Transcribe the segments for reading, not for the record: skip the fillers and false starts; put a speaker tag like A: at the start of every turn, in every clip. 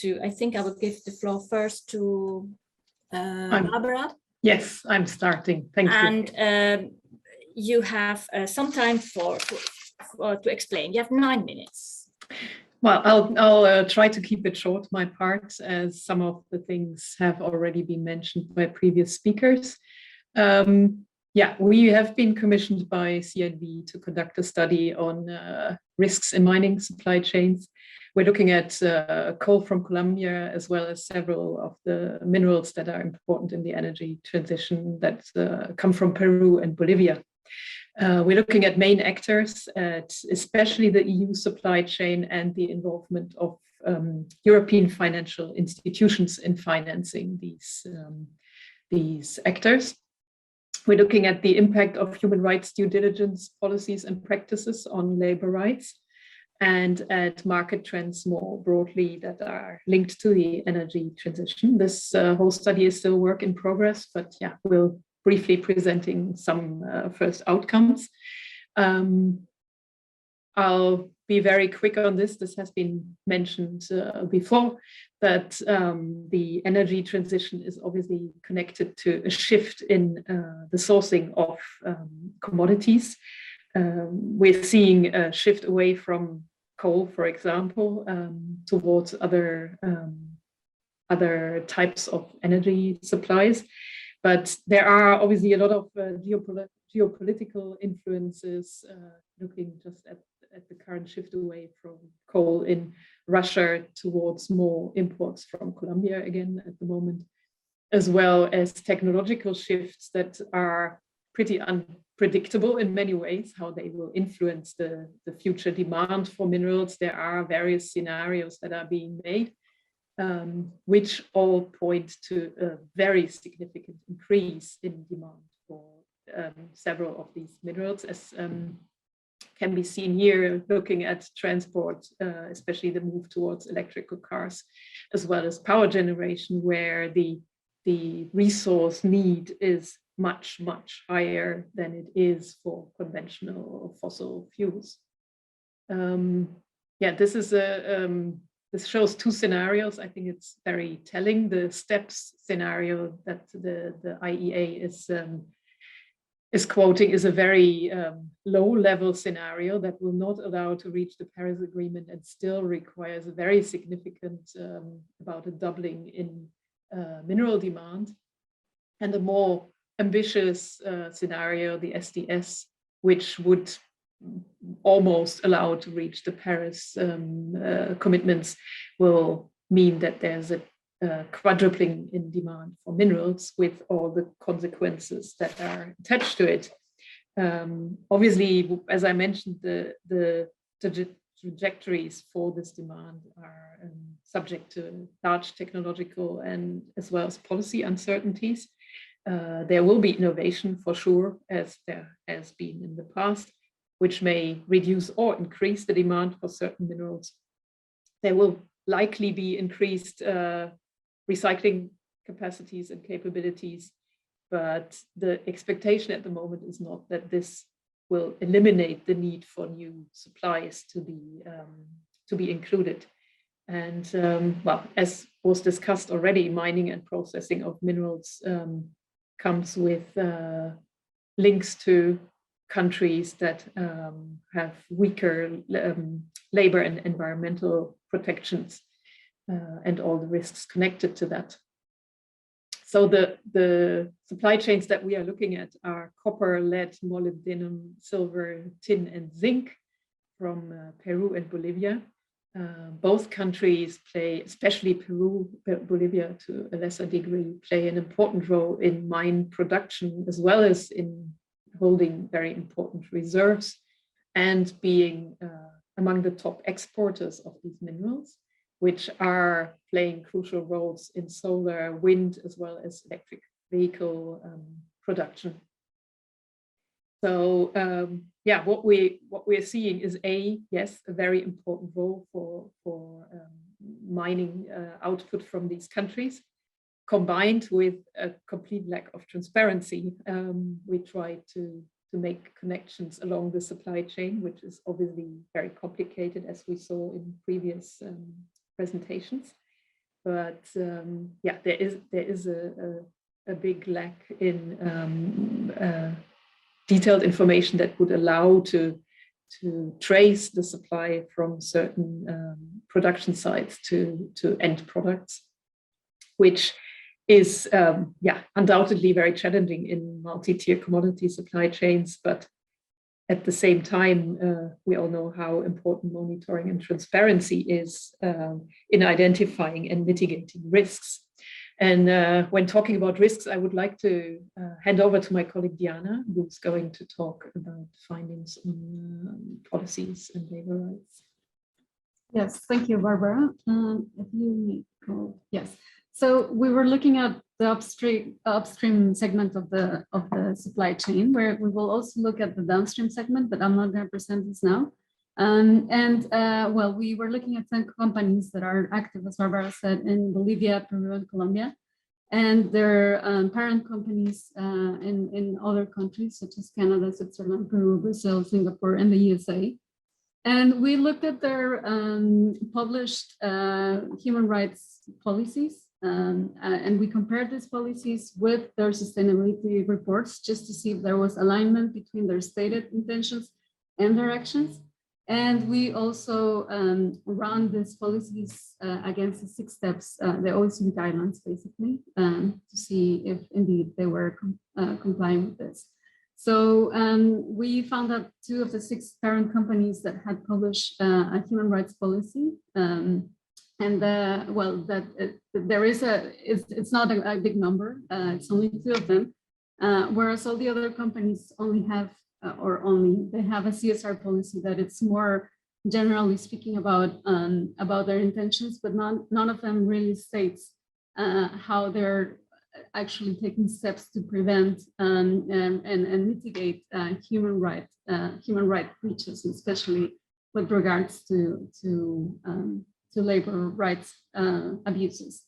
A: to, I think I will give the floor first to Barbara.
B: Yes, I'm starting. Thank you.
A: And you have some time to explain. You have 9 minutes.
B: Well, I'll try to keep it short, my part, as some of the things have already been mentioned by previous speakers. Yeah, we have been commissioned by CNV to conduct a study on risks in mining supply chains. We're looking at coal from Colombia, as well as several of the minerals that are important in the energy transition that come from Peru and Bolivia. We're looking at main actors, especially the EU supply chain and the involvement of European financial institutions in financing these actors. We're looking at the impact of human rights due diligence policies and practices on labor rights, and at market trends more broadly that are linked to the energy transition. This whole study is still work in progress, but yeah, we'll briefly presenting some first outcomes. I'll be very quick on this. This has been mentioned before, that the energy transition is obviously connected to a shift in the sourcing of commodities. We're seeing a shift away from coal, for example, towards other types of energy supplies. But there are obviously a lot of geopolitical influences, looking just at the current shift away from coal in Russia towards more imports from Colombia again at the moment, as well as technological shifts that are pretty unpredictable in many ways, how they will influence the future demand for minerals. There are various scenarios that are being made, which all point to a very significant increase in demand for several of these minerals, as can be seen here looking at transport, especially the move towards electrical cars, as well as power generation, where the resource need is much, much higher than it is for conventional or fossil fuels. Yeah, this is this shows two scenarios. I think it's very telling. The STEPS scenario that the IEA is quoting is a very low-level scenario that will not allow to reach the Paris Agreement and still requires a very significant, about a doubling in mineral demand, and a more ambitious scenario, the SDS, which would almost allow to reach the Paris commitments, will mean that there's a quadrupling in demand for minerals, with all the consequences that are attached to it. Obviously, as I mentioned, the trajectories for this demand are subject to large technological and as well as policy uncertainties. There will be innovation for sure, as there has been in the past, which may reduce or increase the demand for certain minerals. There will likely be increased recycling capacities and capabilities, but the expectation at the moment is not that this will eliminate the need for new supplies to be included. And well, as was discussed already, mining and processing of minerals comes with links to countries that have weaker labor and environmental protections, and all the risks connected to that. So the supply chains that we are looking at are copper, lead, molybdenum, silver, tin, and zinc from Peru and Bolivia. Both countries play, especially Peru, Bolivia to a lesser degree, play an important role in mine production, as well as in holding very important reserves and being among the top exporters of these minerals, which are playing crucial roles in solar, wind, as well as electric vehicle production. So yeah, what we're seeing is yes, a very important role for mining output from these countries, combined with a complete lack of transparency. We try to make connections along the supply chain, which is obviously very complicated, as we saw in previous presentations. but yeah, there is a big lack in detailed information that would allow to trace the supply from certain production sites to end products, which is yeah, undoubtedly very challenging in multi-tier commodity supply chains. But at the same time, we all know how important monitoring and transparency is in identifying and mitigating risks. And when talking about risks, I would like to hand over to my colleague Diana, who's going to talk about findings on policies and labor rights.
C: Yes, thank you, Barbara. If you go, yes. So we were looking at the upstream segment of the supply chain, where we will also look at the downstream segment, but I'm not going to present this now. Well, we were looking at 10 companies that are active, as Barbara said, in Bolivia, Peru, and Colombia, and their parent companies in other countries such as Canada, Switzerland, Peru, Brazil, Singapore, and the USA. And we looked at their published human rights policies, and we compared these policies with their sustainability reports just to see if there was alignment between their stated intentions and their actions. And we also run these policies against the 6 steps, the OECD guidelines, basically, to see if indeed they were complying with this. So we found that 2 of the 6 parent companies that had published a human rights policy, well, that there is it's not a big number, it's only 2 of them, whereas all the other companies only have, they have a CSR policy that it's more generally speaking about their intentions, but none of them really states how they're actually taking steps to prevent and mitigate human right breaches, especially with regards to labor rights abuses.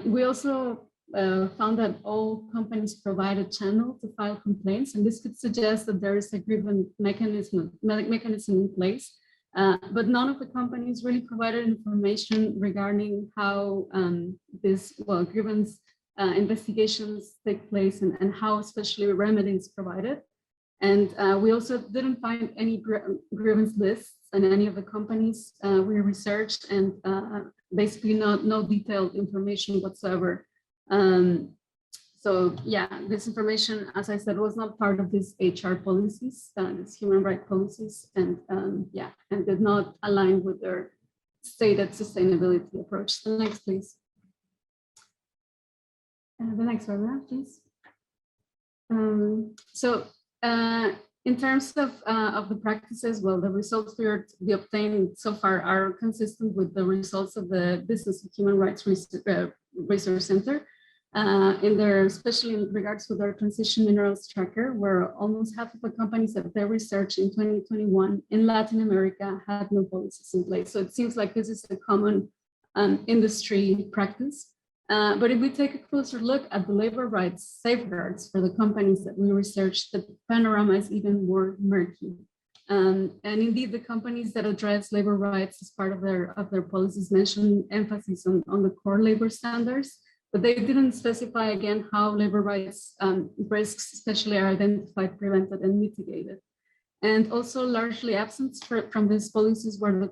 C: We also found that all companies provide a channel to file complaints, and this could suggest that there is a grievance mechanism in place. But none of the companies really provided information regarding how grievance investigations take place and how especially remedies provided. And we also didn't find any grievance lists in any of the companies we researched, and basically no detailed information whatsoever. So yeah, this information, as I said, was not part of these HR policies, these human rights policies, and yeah, and did not align with their stated sustainability approach. The next, please. The next paragraph, please. In terms of the practices, well, the results we obtained so far are consistent with the results of the Business of Human Rights Resource Center, especially in regards to their transition minerals tracker, where almost half of the companies that they researched in 2021 in Latin America had no policies in place. So it seems like this is a common industry practice. But if we take a closer look at the labor rights safeguards for the companies that we researched, the panorama is even more murky. And indeed, the companies that address labor rights as part of their policies mention emphasis on the core labor standards, but they didn't specify again how labor rights risks especially are identified, prevented, and mitigated. And also largely absent from these policies were the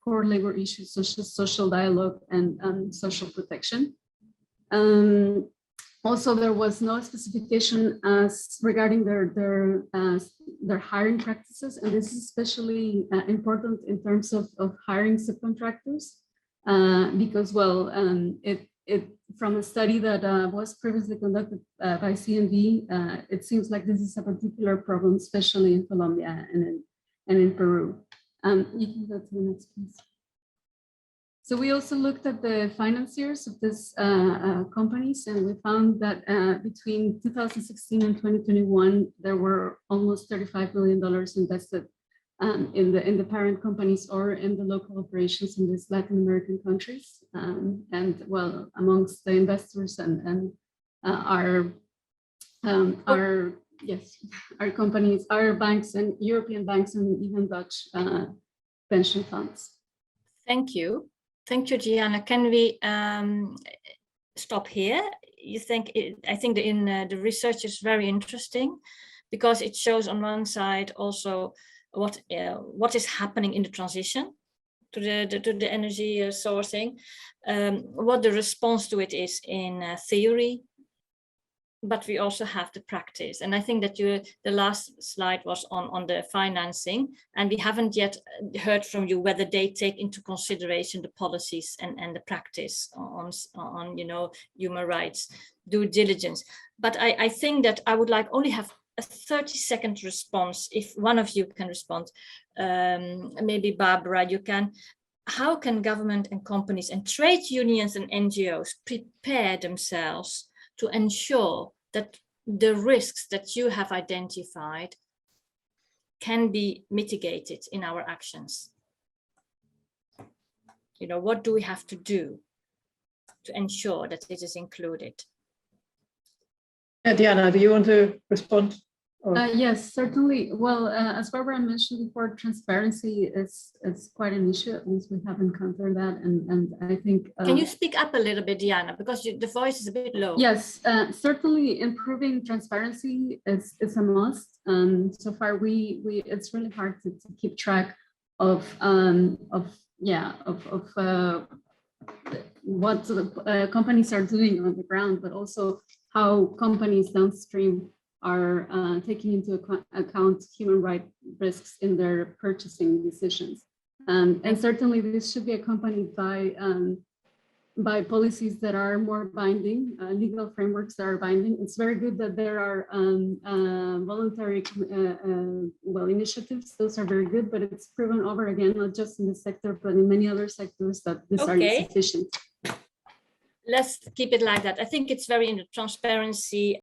C: core labor issues such as social dialogue and social protection. Also, there was no specification as regarding their hiring practices, and this is especially important in terms of hiring subcontractors, because, well, from a study that was previously conducted by CND, it seems like this is a particular problem, especially in Colombia and in Peru. You can go to the next, please. So we also looked at the financiers of these companies, and we found that between 2016 and 2021, there were almost $35 billion invested in the parent companies or in the local operations in these Latin American countries. And well, amongst the investors and our companies, our banks and European banks and even Dutch pension funds.
A: Thank you. Thank you, Diana. Can we stop here? You think I think the research is very interesting because it shows on one side also what is happening in the transition to the energy sourcing, what the response to it is in theory, but we also have the practice. And I think that the last slide was on the financing, and we haven't yet heard from you whether they take into consideration the policies and the practice on human rights due diligence. But I think that I would like only have a 30-second response, if one of you can respond. Maybe Barbara, you can. How can government and companies and trade unions and NGOs prepare themselves to ensure that the risks that you have identified can be mitigated in our actions? What do we have to do to ensure that it is included?
B: Diana, do you want to respond?
C: Yes, certainly. Well, as Barbara mentioned before, transparency is quite an issue. At least we have encountered that, and I think.
A: Can you speak up a little bit, Diana, because the voice is a bit low?
C: Yes, certainly improving transparency is a must. So far, it's really hard to keep track of what the companies are doing on the ground, but also how companies downstream are taking into account human rights risks in their purchasing decisions. And certainly this should be accompanied by policies that are more binding, legal frameworks that are binding. It's very good that there are voluntary initiatives. Those are very good, but it's proven over again, not just in this sector, but in many other sectors that these are insufficient.
A: Let's keep it like that. I think it's very in the transparency